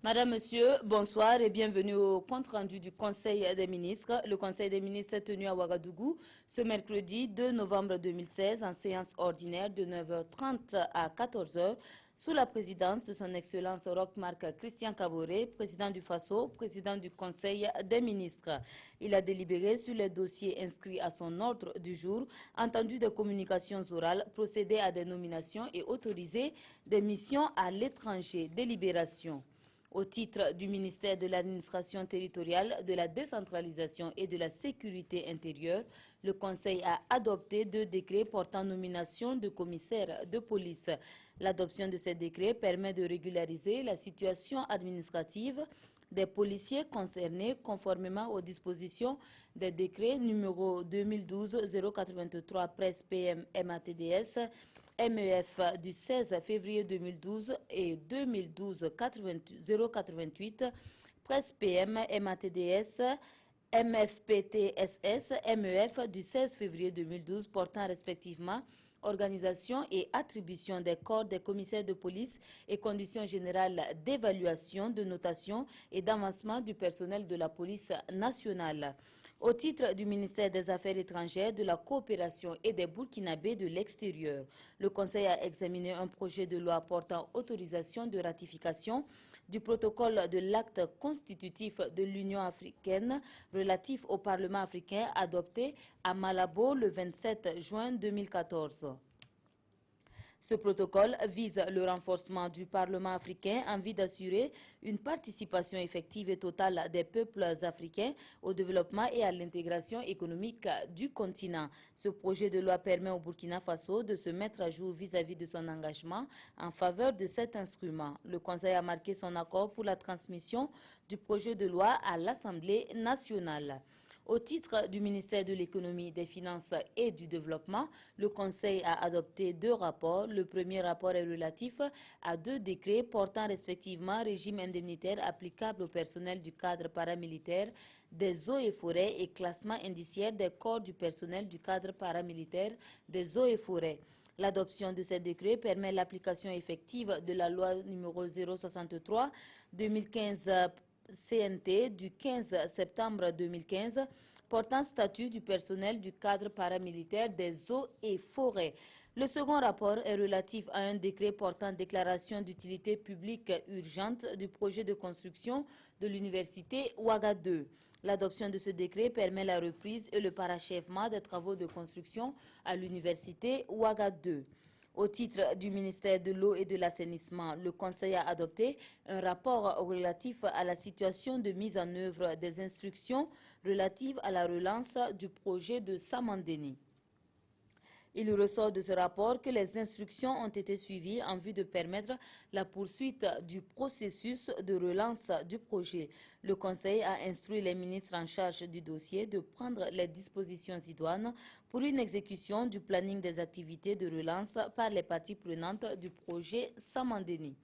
Madame, Monsieur, bonsoir et bienvenue au compte-rendu du Conseil des ministres. Le Conseil des ministres est tenu à Ouagadougou ce mercredi 2 novembre 2016 en séance ordinaire de 9h30 à 14h sous la présidence de son Excellence Roch-Marc Christian Kaboré, président du FASO, président du Conseil des ministres. Il a délibéré sur les dossiers inscrits à son ordre du jour, entendu des communications orales, procédé à des nominations et autorisé des missions à l'étranger. Délibération. Au titre du ministère de l'Administration territoriale, de la décentralisation et de la sécurité intérieure, le Conseil a adopté 2 décrets portant nomination de commissaires de police. L'adoption de ces décrets permet de régulariser la situation administrative des policiers concernés conformément aux dispositions des décrets numéro 2012-083 presse PM MATDS, MEF du 16 février 2012 et 2012-088 presse PM MATDS, MFPTSS, MEF du 16 février 2012 portant respectivement organisation et attribution des corps des commissaires de police et conditions générales d'évaluation, de notation et d'avancement du personnel de la police nationale. Au titre du ministère des Affaires étrangères, de la coopération et des Burkinabés de l'extérieur, le Conseil a examiné un projet de loi portant autorisation de ratification du protocole de l'acte constitutif de l'Union africaine relatif au Parlement africain adopté à Malabo le 27 juin 2014. Ce protocole vise le renforcement du Parlement africain en vue d'assurer une participation effective et totale des peuples africains au développement et à l'intégration économique du continent. Ce projet de loi permet au Burkina Faso de se mettre à jour vis-à-vis de son engagement en faveur de cet instrument. Le Conseil a marqué son accord pour la transmission du projet de loi à l'Assemblée nationale. Au titre du ministère de l'Économie, des Finances et du Développement, le Conseil a adopté 2 rapports. Le premier rapport est relatif à 2 décrets portant respectivement régime indemnitaire applicable au personnel du cadre paramilitaire des eaux et forêts et classement indiciaire des corps du personnel du cadre paramilitaire des eaux et forêts. L'adoption de ces décrets permet l'application effective de la loi numéro 063-2015 CNT du 15 septembre 2015 portant statut du personnel du cadre paramilitaire des eaux et forêts. Le second rapport est relatif à un décret portant déclaration d'utilité publique urgente du projet de construction de l'université Ouaga 2. L'adoption de ce décret permet la reprise et le parachèvement des travaux de construction à l'université Ouaga 2. Au titre du ministère de l'eau et de l'assainissement, le Conseil a adopté un rapport relatif à la situation de mise en œuvre des instructions relatives à la relance du projet de Samandéni. Il ressort de ce rapport que les instructions ont été suivies en vue de permettre la poursuite du processus de relance du projet. Le Conseil a instruit les ministres en charge du dossier de prendre les dispositions idoines pour une exécution du planning des activités de relance par les parties prenantes du projet Samandéni.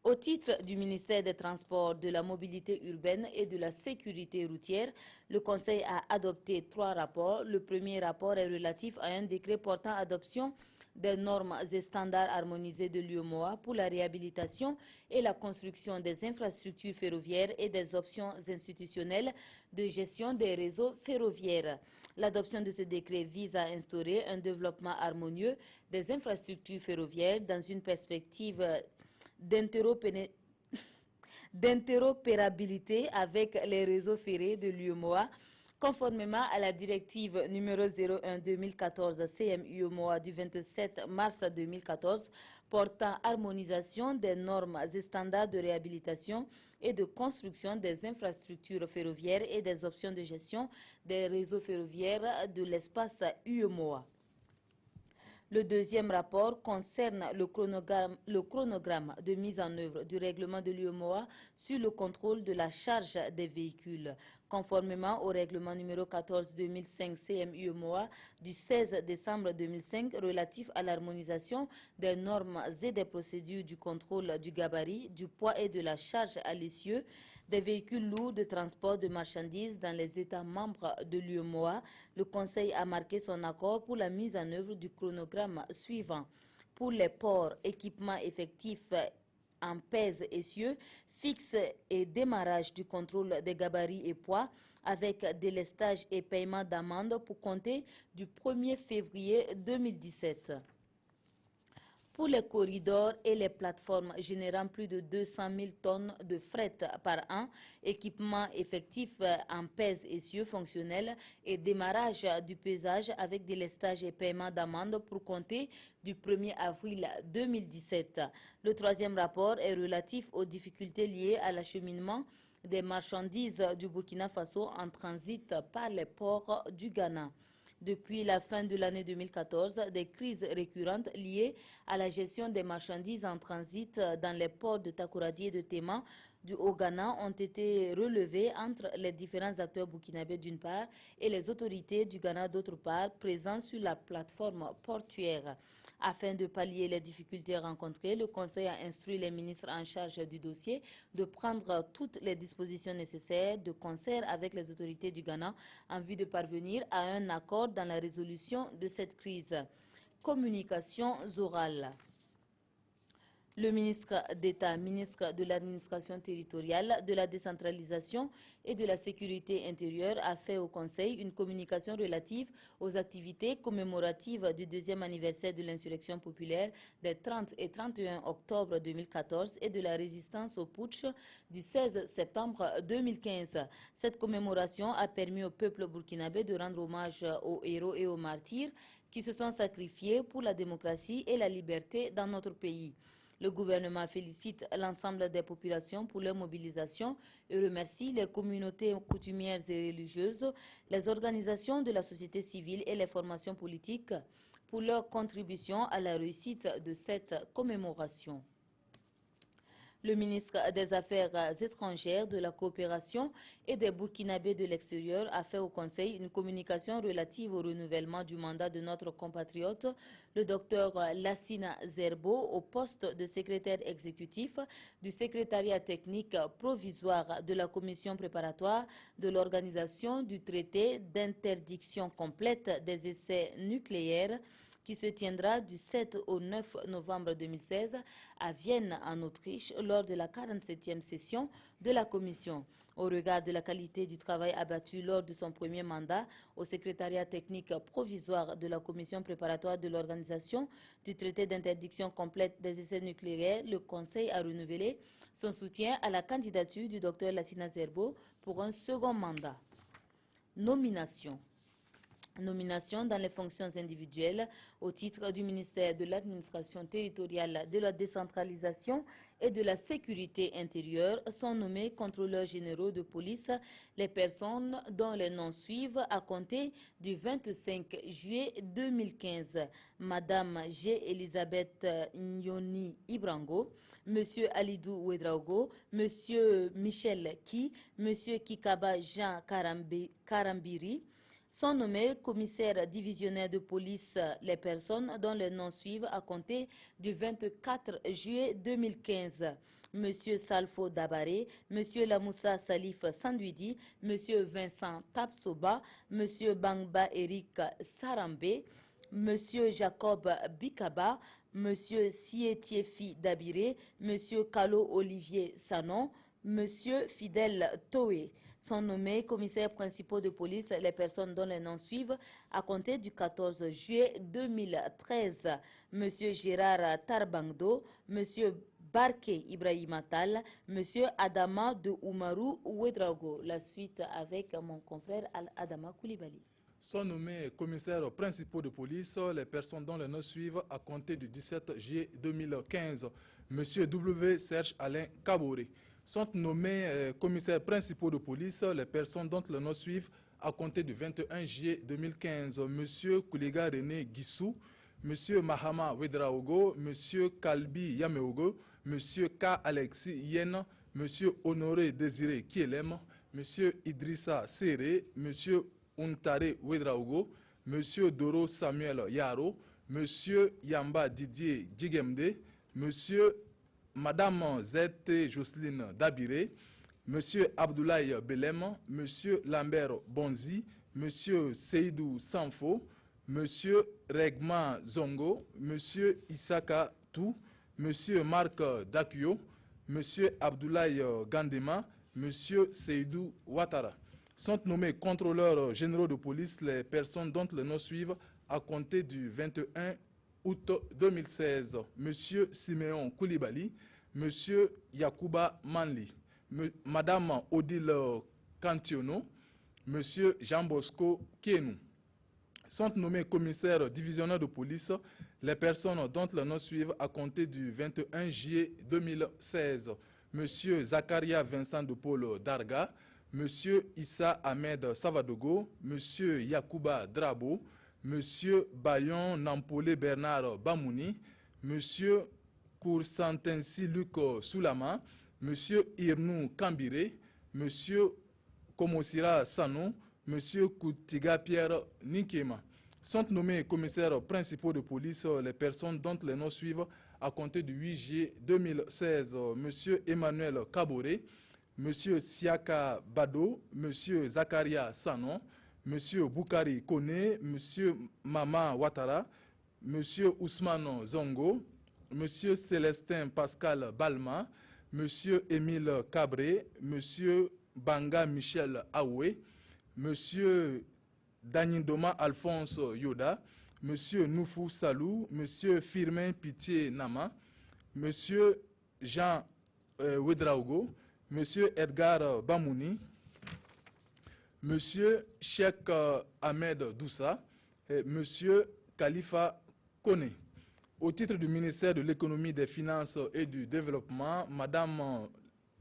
Au titre du ministère des Transports, de la Mobilité urbaine et de la Sécurité routière, le Conseil a adopté 3 rapports. Le premier rapport est relatif à un décret portant adoption des normes et standards harmonisés de l'UEMOA pour la réhabilitation et la construction des infrastructures ferroviaires et des options institutionnelles de gestion des réseaux ferroviaires. L'adoption de ce décret vise à instaurer un développement harmonieux des infrastructures ferroviaires dans une perspective d'interopérabilité avec les réseaux ferrés de l'UEMOA, conformément à la directive numéro 01-2014 CM-UEMOA du 27 mars 2014 portant harmonisation des normes et standards de réhabilitation et de construction des infrastructures ferroviaires et des options de gestion des réseaux ferroviaires de l'espace UEMOA. Le deuxième rapport concerne le chronogramme de mise en œuvre du règlement de l'UEMOA sur le contrôle de la charge des véhicules. Conformément au règlement numéro 14-2005 CM-UEMOA du 16 décembre 2005 relatif à l'harmonisation des normes et des procédures du contrôle du gabarit, du poids et de la charge à l'essieu des véhicules lourds de transport de marchandises dans les États membres de l'UEMOA, le Conseil a marqué son accord pour la mise en œuvre du chronogramme suivant. Pour les ports, équipements effectifs en pèse essieux, fixe et démarrage du contrôle des gabarits et poids avec délestage et paiement d'amende pour compter du 1er février 2017. Pour les corridors et les plateformes générant plus de 200 000 tonnes de fret par an, équipement effectif en pèse essieux fonctionnel et démarrage du pesage avec délestage et paiement d'amende pour compter du 1er avril 2017. Le troisième rapport est relatif aux difficultés liées à l'acheminement des marchandises du Burkina Faso en transit par les ports du Ghana. Depuis la fin de l'année 2014, des crises récurrentes liées à la gestion des marchandises en transit dans les ports de Takoradi et de Tema du Haut-Ghana ont été relevées entre les différents acteurs burkinabés d'une part et les autorités du Ghana d'autre part, présents sur la plateforme portuaire. Afin de pallier les difficultés rencontrées, le Conseil a instruit les ministres en charge du dossier de prendre toutes les dispositions nécessaires de concert avec les autorités du Ghana en vue de parvenir à un accord dans la résolution de cette crise. Communications orales. Le ministre d'État, ministre de l'Administration territoriale, de la décentralisation et de la sécurité intérieure a fait au Conseil une communication relative aux activités commémoratives du 2e anniversaire de l'insurrection populaire des 30 et 31 octobre 2014 et de la résistance au putsch du 16 septembre 2015. Cette commémoration a permis au peuple burkinabé de rendre hommage aux héros et aux martyrs qui se sont sacrifiés pour la démocratie et la liberté dans notre pays. Le gouvernement félicite l'ensemble des populations pour leur mobilisation et remercie les communautés coutumières et religieuses, les organisations de la société civile et les formations politiques pour leur contribution à la réussite de cette commémoration. Le ministre des Affaires étrangères, de la coopération et des Burkinabés de l'extérieur a fait au Conseil une communication relative au renouvellement du mandat de notre compatriote, le docteur Lassina Zerbo, au poste de secrétaire exécutif du secrétariat technique provisoire de la commission préparatoire de l'organisation du traité d'interdiction complète des essais nucléaires qui se tiendra du 7 au 9 novembre 2016 à Vienne, en Autriche, lors de la 47e session de la Commission. Au regard de la qualité du travail abattu lors de son premier mandat au secrétariat technique provisoire de la Commission préparatoire de l'organisation du traité d'interdiction complète des essais nucléaires, le Conseil a renouvelé son soutien à la candidature du Dr Lassina Zerbo pour un second mandat. Nomination dans les fonctions individuelles au titre du ministère de l'Administration territoriale, de la décentralisation et de la sécurité intérieure sont nommés contrôleurs généraux de police les personnes dont les noms suivent à compter du 25 juillet 2015. Madame G. Elisabeth Nyoni Ibrango, Monsieur Alidou Ouedraogo, Monsieur Michel Ki, Monsieur Kikaba Jean Karambiri, sont nommés commissaires divisionnaires de police les personnes dont les noms suivent à compter du 24 juillet 2015. Monsieur Salfo Dabaré, Monsieur Lamoussa Salif Sanduidi, Monsieur Vincent Tapsoba, Monsieur Bangba Eric Sarambe, Monsieur Jacob Bikaba, Monsieur Sietiefi Dabiré, Monsieur Kalo Olivier Sanon, Monsieur Fidel Toé. Sont nommés commissaires principaux de police les personnes dont les noms suivent à compter du 14 juillet 2013. Monsieur Gérard Tarbangdo, Monsieur Barke Ibrahima Tal, Monsieur Adama de Oumarou Ouedraogo. La suite avec mon confrère Adama Koulibaly. Sont nommés commissaires principaux de police les personnes dont les noms suivent à compter du 17 juillet 2015. Monsieur W. Serge Alain Kaboré. Sont nommés commissaires principaux de police les personnes dont les noms suivent à compter du 21 juillet 2015. Monsieur Kouliga René Guissou, Monsieur Mahama Ouedraogo, Monsieur Kalbi Yameogo, Monsieur K. Alexis Yen, Monsieur Honoré Désiré Kielem, Monsieur Idrissa Seré, Monsieur Untare Ouedraogo, Monsieur Doro Samuel Yaro, Monsieur Yamba Didier Djigemde, Monsieur Madame Zette Jocelyne Dabiré, Monsieur Abdoulaye Belem, Monsieur Lambert Bonzi, Monsieur Seydou Sanfo, Monsieur Regma Zongo, Monsieur Isaka Tou, Monsieur Marc Dakuyo, M. Abdoulaye Gandema, M. Seydou Ouattara. Sont nommés contrôleurs généraux de police les personnes dont les noms suivent à compter du 21 août 2016. M. Siméon Koulibaly, M. Yacouba Manli, Mme Odile Cantiono, M. Jean Bosco Kienou. Sont nommés commissaires divisionnaires de police les personnes dont les noms suivent à compter du 21 juillet 2016. M. Zakaria Vincent de Paul Darga, M. Issa Ahmed Savadogo, M. Yacouba Drabo, M. Bayon Nampolé Bernard Bamouni, M. Koursantensi Luc Soulama, M. Irnou Kambire, M. Komosira Sanou, M. Koutiga Pierre Nikema. Sont nommés commissaires principaux de police les personnes dont les noms suivent à compter du 8 juillet 2016. M. Emmanuel Kaboré, M. Siaka Bado, M. Zakaria Sanon, M. Boukari Kone, M. Mama Ouattara, M. Ousmane Zongo, M. Célestin Pascal Balma, M. Émile Cabré, M. Banga Michel Aoué, M. Danindoma Alphonse Yoda, M. Noufou Salou, M. Firmin Pitié Nama, M. Jean Ouedraogo, M. Edgar Bamouni, M. Cheikh Ahmed Doussa et M. Khalifa Kone. Au titre du ministère de l'Économie, des Finances et du Développement, Mme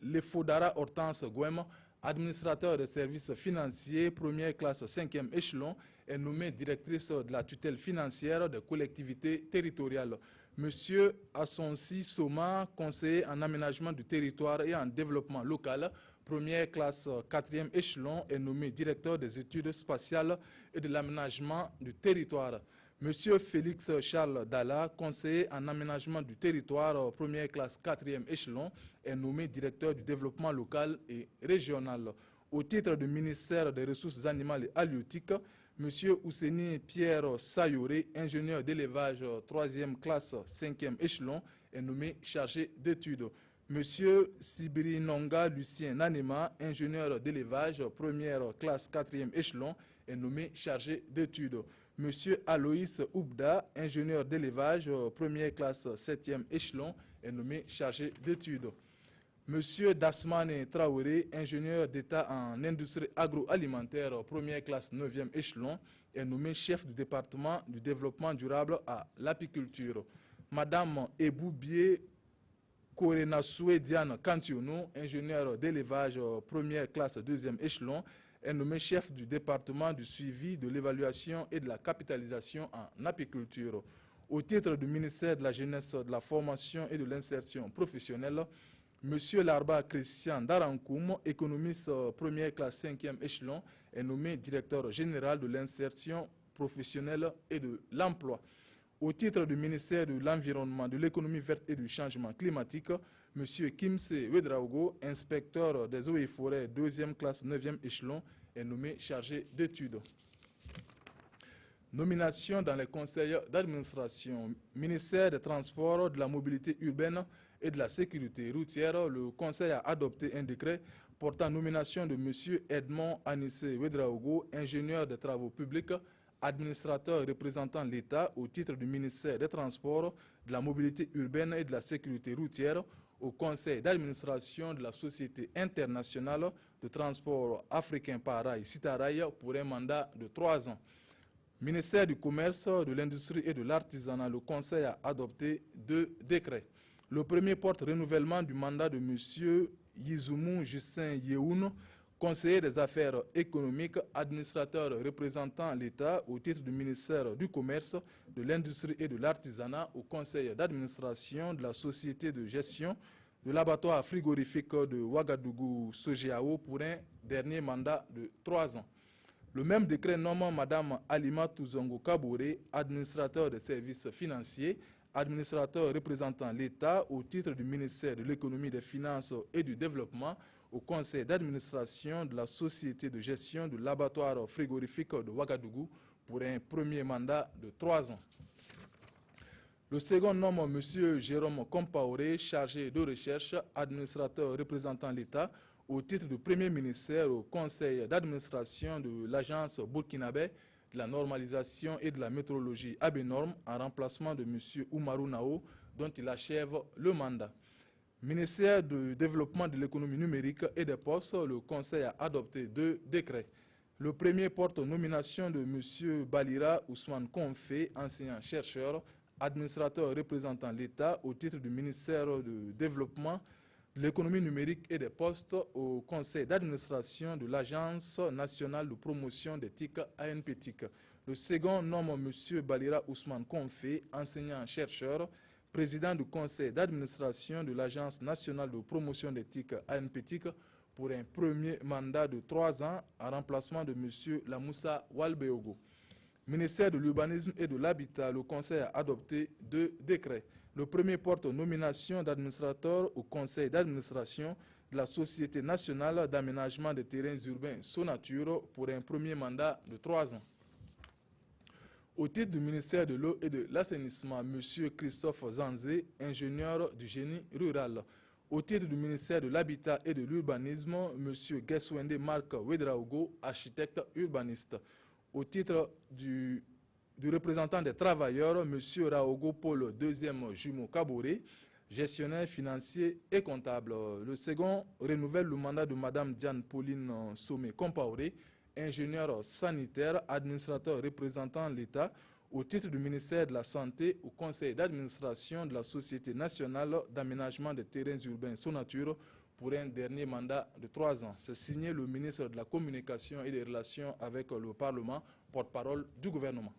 Lefodara Hortense Gouem, administrateur des services financiers, première classe 5e échelon, est nommée directrice de la tutelle financière des collectivités territoriales. Monsieur Assonsi Soma, conseiller en aménagement du territoire et en développement local, première classe 4e échelon, est nommé directeur des études spatiales et de l'aménagement du territoire. Monsieur Félix Charles Dalla, conseiller en aménagement du territoire, première classe 4e échelon, est nommé directeur du développement local et régional. Au titre du ministère des Ressources animales et halieutiques, Monsieur Ousseni Pierre Sayore, ingénieur d'élevage 3e classe 5e échelon, est nommé chargé d'études. Monsieur Sibiri Nonga Lucien Nanema, ingénieur d'élevage, première classe 4e échelon, est nommé chargé d'études. Monsieur Aloïs Oubda, ingénieur d'élevage, première classe 7e échelon, est nommé chargé d'études. Monsieur Dasmane Traoré, ingénieur d'État en industrie agroalimentaire, première classe 9e échelon, est nommé chef du département du développement durable à l'apiculture. Madame Eboubié Korenasoué Diane Cantiono, ingénieur d'élevage, première classe 2e échelon, est nommé chef du département du suivi, de l'évaluation et de la capitalisation en apiculture. Au titre du ministère de la Jeunesse, de la Formation et de l'Insertion professionnelle, M. Larba Christian Darankoum, économiste première classe 5e échelon, est nommé directeur général de l'insertion professionnelle et de l'emploi. Au titre du ministère de l'Environnement, de l'économie verte et du changement climatique, M. Kimse Ouedraogo, inspecteur des eaux et forêts 2e classe 9e échelon, est nommé chargé d'études. Nomination dans les conseils d'administration. Ministère des Transports, de la Mobilité urbaine et de la Sécurité routière, le Conseil a adopté un décret portant nomination de M. Edmond Anissé Ouedraogo, ingénieur des travaux publics, administrateur représentant l'État au titre du ministère des Transports, de la Mobilité urbaine et de la Sécurité routière, au Conseil d'administration de la Société internationale de transport africain par rail Citarail pour un mandat de 3 ans. Ministère du Commerce, de l'Industrie et de l'Artisanat, le Conseil a adopté 2 décrets. Le premier porte renouvellement du mandat de M. Yizoumou Justin Yehoun, conseiller des affaires économiques, administrateur représentant l'État au titre du ministère du Commerce, de l'Industrie et de l'Artisanat au Conseil d'administration de la Société de gestion de l'abattoir frigorifique de Ouagadougou-Sojiao pour un dernier mandat de 3 ans. Le même décret nomme Mme Alima Touzongo Kaboré, administrateur des services financiers, administrateur représentant l'État au titre du ministère de l'Économie, des Finances et du Développement au conseil d'administration de la Société de gestion de l'abattoir frigorifique de Ouagadougou pour un premier mandat de 3 ans. Le second nomme M. Jérôme Compaoré, chargé de recherche, administrateur représentant l'État, au titre du Premier ministère au conseil d'administration de l'agence burkinabé de la normalisation et de la météorologie ABNORM en remplacement de M. Oumarou Nao, dont il achève le mandat. Ministère du développement de l'économie numérique et des postes, le Conseil a adopté 2 décrets. Le premier porte nomination de M. Balira Ousmane Konfé, enseignant-chercheur, administrateur représentant l'État au titre du ministère du développement de l'économie numérique et des postes au conseil d'administration de l'Agence nationale de promotion des TIC ANPTIC. Le second nomme M. Balira Ousmane Konfé, enseignant-chercheur, président du conseil d'administration de l'Agence nationale de promotion des TIC ANPTIC pour un premier mandat de 3 ans en remplacement de M. Lamoussa Walbeogo. Ministère de l'Urbanisme et de l'Habitat, le Conseil a adopté 2 décrets. Le premier porte nomination d'administrateur au conseil d'administration de la Société nationale d'aménagement des terrains urbains Sonature pour un premier mandat de 3 ans. Au titre du ministère de l'Eau et de l'Assainissement, M. Christophe Zanzé, ingénieur du génie rural. Au titre du ministère de l'Habitat et de l'Urbanisme, M. Gueswende Marc Wedraogo, architecte urbaniste. Au titre du représentant des travailleurs, M. Raogo Paul, deuxième jumeau Kaboré, gestionnaire financier et comptable. Le second renouvelle le mandat de Mme Diane Pauline Somé Compaoré, ingénieur sanitaire, administrateur représentant l'État au titre du ministère de la Santé au conseil d'administration de la Société nationale d'aménagement des terrains urbains Sonature pour un dernier mandat de 3 ans. C'est signé le ministre de la Communication et des Relations avec le Parlement, porte-parole du gouvernement.